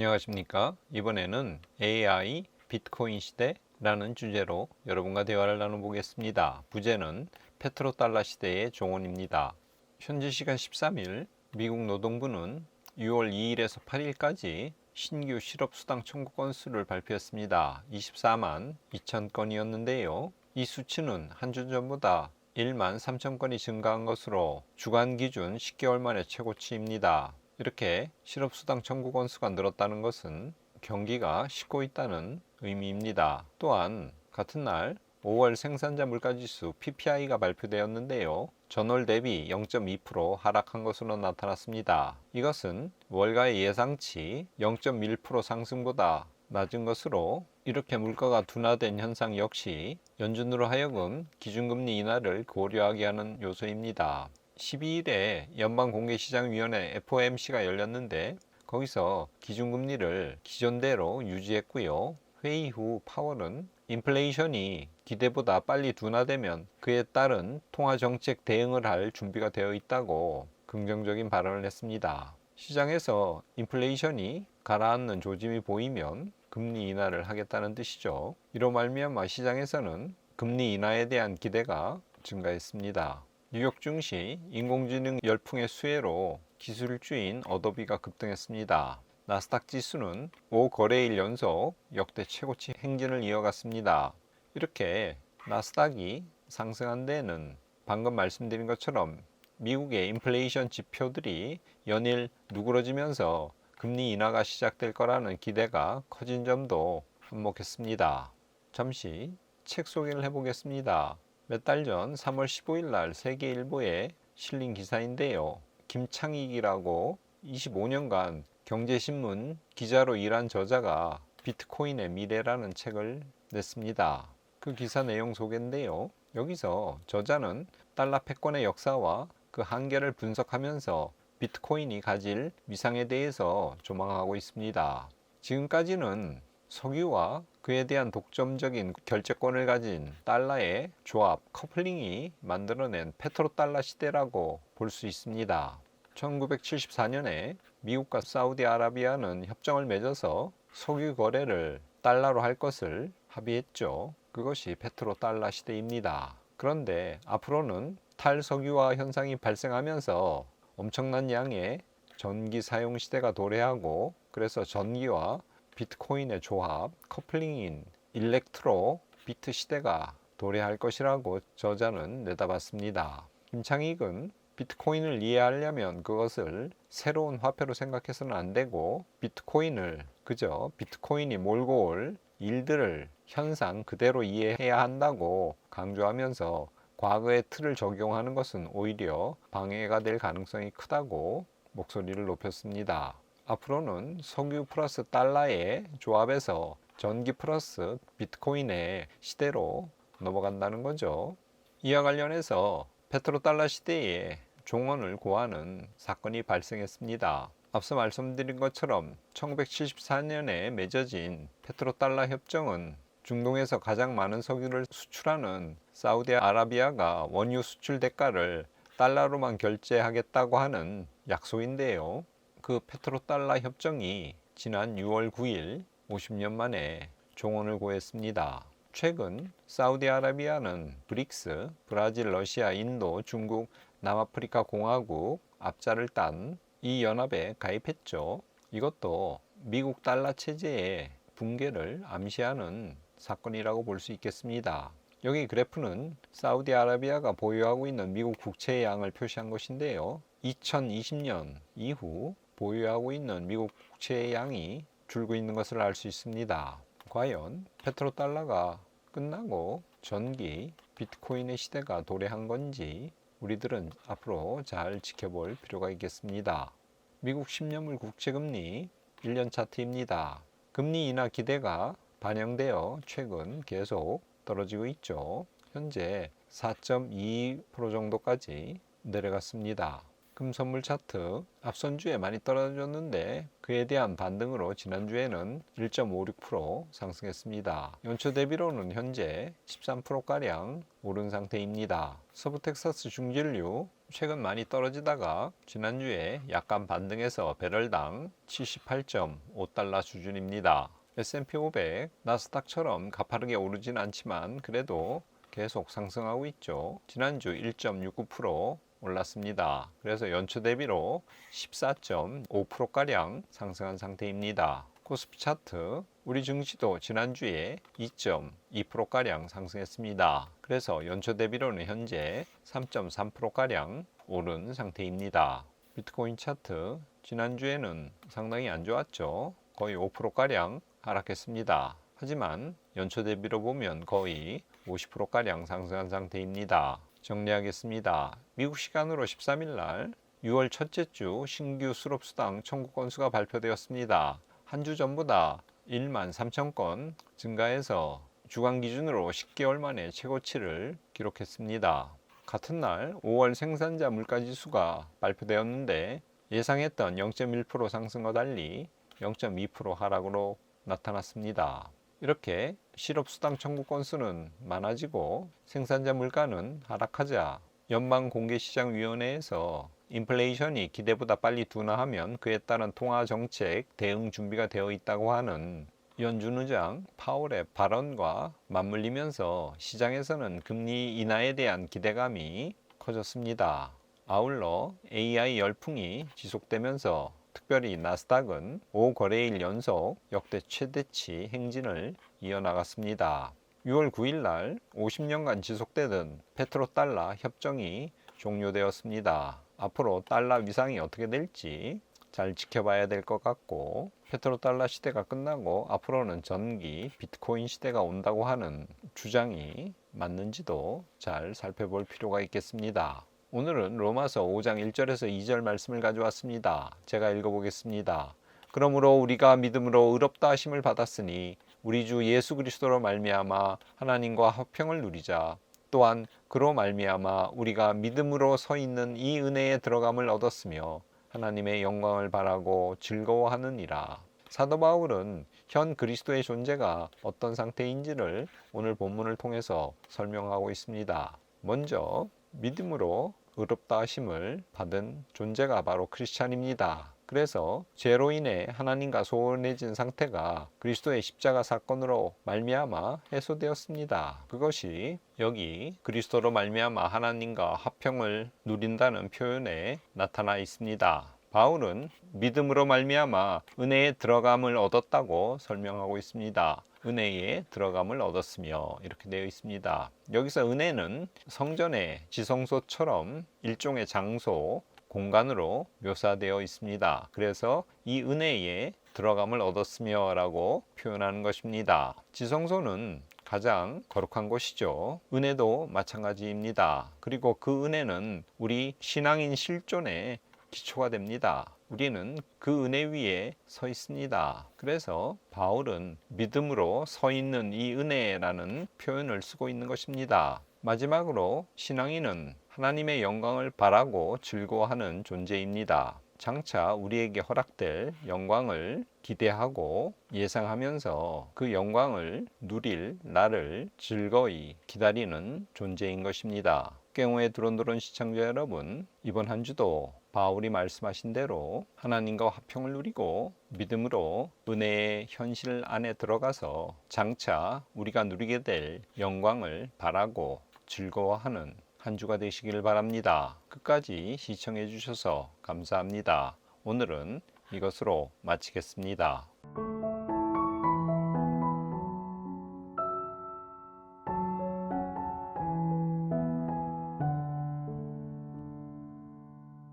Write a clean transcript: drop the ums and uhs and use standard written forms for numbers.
안녕하십니까? 이번에는 AI 비트코인 시대라는 주제로 여러분과 대화를 나눠보겠습니다. 부제는 페트로달러 시대의 종언입니다. 현지 시간 13일 미국 노동부는 6월 2일에서 8일까지 신규 실업수당 청구 건수를 발표했습니다. 24만 2천 건이었는데요. 이 수치는 한 주 전보다 1만 3천 건이 증가한 것으로 주간 기준 10개월 만에 최고치입니다. 이렇게 실업수당 청구 건수가 늘었다는 것은 경기가 식고 있다는 의미입니다. 또한 같은 날 5월 생산자 물가지수 PPI가 발표되었는데요. 전월 대비 0.2% 하락한 것으로 나타났습니다. 이것은 월가의 예상치 0.1% 상승보다 낮은 것으로 이렇게 물가가 둔화된 현상 역시 연준으로 하여금 기준금리 인하를 고려하게 하는 요소입니다. 12일에 연방공개시장위원회 FOMC가 열렸는데 거기서 기준금리를 기존대로 유지했고요. 회의 후 파월은 인플레이션이 기대보다 빨리 둔화되면 그에 따른 통화정책 대응을 할 준비가 되어 있다고 긍정적인 발언을 했습니다. 시장에서 인플레이션이 가라앉는 조짐이 보이면 금리 인하를 하겠다는 뜻이죠. 이로 말미암아 시장에서는 금리 인하에 대한 기대가 증가했습니다. 뉴욕 증시 인공지능 열풍의 수혜로 기술주인 어도비가 급등했습니다. 나스닥 지수는 5거래일 연속 역대 최고치 행진을 이어갔습니다. 이렇게 나스닥이 상승한 데에는 방금 말씀드린 것처럼 미국의 인플레이션 지표들이 연일 누그러지면서 금리 인하가 시작될 거라는 기대가 커진 점도 한몫했습니다. 잠시 책 소개를 해보겠습니다. 몇 달 전 3월 15일 날 세계일보에 실린 기사인데요. 김창익이라고 25년간 경제신문 기자로 일한 저자가 비트코인의 미래라는 책을 냈습니다. 그 기사 내용 소개인데요. 여기서 저자는 달러 패권의 역사와 그 한계를 분석하면서 비트코인이 가질 위상에 대해서 조망하고 있습니다. 지금까지는 석유와 그에 대한 독점적인 결제권을 가진 달러의 조합, 커플링이 만들어낸 페트로달러 시대라고 볼 수 있습니다. 1974년에 미국과 사우디아라비아는 협정을 맺어서 석유 거래를 달러로 할 것을 합의했죠. 그것이 페트로달러 시대입니다. 그런데 앞으로는 탈석유화 현상이 발생하면서 엄청난 양의 전기 사용 시대가 도래하고 그래서 전기와 비트코인의 조합, 커플링인 일렉트로 비트 시대가 도래할 것이라고 저자는 내다봤습니다. 김창익은 비트코인을 이해하려면 그것을 새로운 화폐로 생각해서는 안 되고 비트코인을 그저 비트코인이 몰고 올 일들을 현상 그대로 이해해야 한다고 강조하면서 과거의 틀을 적용하는 것은 오히려 방해가 될 가능성이 크다고 목소리를 높였습니다. 앞으로는 석유 플러스 달러의 조합에서 전기 플러스 비트코인의 시대로 넘어간다는 거죠. 이와 관련해서 페트로달러 시대에 종언을 고하는 사건이 발생했습니다. 앞서 말씀드린 것처럼 1974년에 맺어진 페트로달러 협정은 중동에서 가장 많은 석유를 수출하는 사우디아라비아가 원유 수출 대가를 달러로만 결제하겠다고 하는 약속인데요. 그 페트로달러 협정이 지난 6월 9일 50년 만에 종언을 고했습니다. 최근 사우디아라비아는 브릭스, 브라질, 러시아, 인도, 중국, 남아프리카 공화국 앞자를 딴 이 연합에 가입했죠. 이것도 미국 달러 체제의 붕괴를 암시하는 사건이라고 볼 수 있겠습니다. 여기 그래프는 사우디아라비아가 보유하고 있는 미국 국채의 양을 표시한 것인데요. 2020년 이후 보유하고 있는 미국 국채의 양이 줄고 있는 것을 알 수 있습니다. 과연 페트로달러가 끝나고 전기, 비트코인의 시대가 도래한 건지 우리들은 앞으로 잘 지켜볼 필요가 있겠습니다. 미국 10년물 국채금리 1년 차트입니다. 금리 인하 기대가 반영되어 최근 계속 떨어지고 있죠. 현재 4.2% 정도까지 내려갔습니다. 금 선물 차트 앞선 주에 많이 떨어졌는데 그에 대한 반등으로 지난주에는 1.56% 상승했습니다. 연초 대비로는 현재 13%가량 오른 상태입니다. 서부 텍사스 중진류 최근 많이 떨어지다가 지난주에 약간 반등해서 배럴당 78.5달러 수준입니다. S&P 500, 나스닥처럼 가파르게 오르진 않지만 그래도 계속 상승하고 있죠. 지난주 1.69% 올랐습니다. 그래서 연초 대비로 14.5%가량 상승한 상태입니다. 코스피 차트, 우리 증시도 지난주에 2.2%가량 상승했습니다. 그래서 연초 대비로는 현재 3.3%가량 오른 상태입니다. 비트코인 차트, 지난주에는 상당히 안 좋았죠. 거의 5%가량 하락했습니다. 하지만 연초 대비로 보면 거의 50%가량 상승한 상태입니다. 정리하겠습니다. 미국 시간으로 13일 날 6월 첫째 주 신규 수rop수당 청구 건수가 발표되었습니다. 한 주 전보다 1만 3천 건 증가해서 주간 기준으로 10개월 만에 최고치를 기록했습니다. 같은 날 5월 생산자 물가지수가 발표되었는데 예상했던 0.1% 상승과 달리 0.2% 하락으로 나타났습니다. 이렇게 실업수당 청구 건수는 많아지고 생산자 물가는 하락하자 연방공개시장위원회에서 인플레이션이 기대보다 빨리 둔화하면 그에 따른 통화정책 대응 준비가 되어 있다고 하는 연준 의장 파월의 발언과 맞물리면서 시장에서는 금리 인하에 대한 기대감이 커졌습니다. 아울러 AI 열풍이 지속되면서 특별히 나스닥은 5거래일 연속 역대 최대치 행진을 이어나갔습니다. 6월 9일 날 50년간 지속되던 페트로달러 협정이 종료되었습니다. 앞으로 달러 위상이 어떻게 될지 잘 지켜봐야 될 것 같고 페트로달러 시대가 끝나고 앞으로는 전기 비트코인 시대가 온다고 하는 주장이 맞는지도 잘 살펴볼 필요가 있겠습니다. 오늘은 로마서 5장 1절에서 2절 말씀을 가져왔습니다. 제가 읽어보겠습니다. 그러므로 우리가 믿음으로 의롭다 하심을 받았으니 우리 주 예수 그리스도로 말미암아 하나님과 화평을 누리자. 또한 그로 말미암아 우리가 믿음으로 서 있는 이 은혜에 들어감을 얻었으며 하나님의 영광을 바라고 즐거워하느니라. 사도 바울은 현 그리스도의 존재가 어떤 상태인지를 오늘 본문을 통해서 설명하고 있습니다. 먼저 믿음으로 의롭다 하심을 받은 존재가 바로 크리스찬입니다. 그래서 죄로 인해 하나님과 소원해진 상태가 그리스도의 십자가 사건으로 말미암아 해소되었습니다. 그것이 여기 그리스도로 말미암아 하나님과 화평을 누린다는 표현에 나타나 있습니다. 바울은 믿음으로 말미암아 은혜에 들어감을 얻었다고 설명하고 있습니다. 은혜에 들어감을 얻었으며 이렇게 되어 있습니다. 여기서 은혜는 성전의 지성소처럼 일종의 장소, 공간으로 묘사되어 있습니다. 그래서 이 은혜에 들어감을 얻었으며 라고 표현하는 것입니다. 지성소는 가장 거룩한 곳이죠. 은혜도 마찬가지입니다. 그리고 그 은혜는 우리 신앙인 실존의 기초가 됩니다. 우리는 그 은혜 위에 서 있습니다. 그래서 바울은 믿음으로 서 있는 이 은혜라는 표현을 쓰고 있는 것입니다. 마지막으로 신앙인은 하나님의 영광을 바라고 즐거워하는 존재입니다. 장차 우리에게 허락될 영광을 기대하고 예상하면서 그 영광을 누릴 날을 즐거이 기다리는 존재인 것입니다. 깽호의 두런두런 시청자 여러분, 이번 한 주도 바울이 말씀하신 대로 하나님과 화평을 누리고 믿음으로 은혜의 현실 안에 들어가서 장차 우리가 누리게 될 영광을 바라고 즐거워하는 한 주가 되시길 바랍니다. 끝까지 시청해 주셔서 감사합니다. 오늘은 이것으로 마치겠습니다.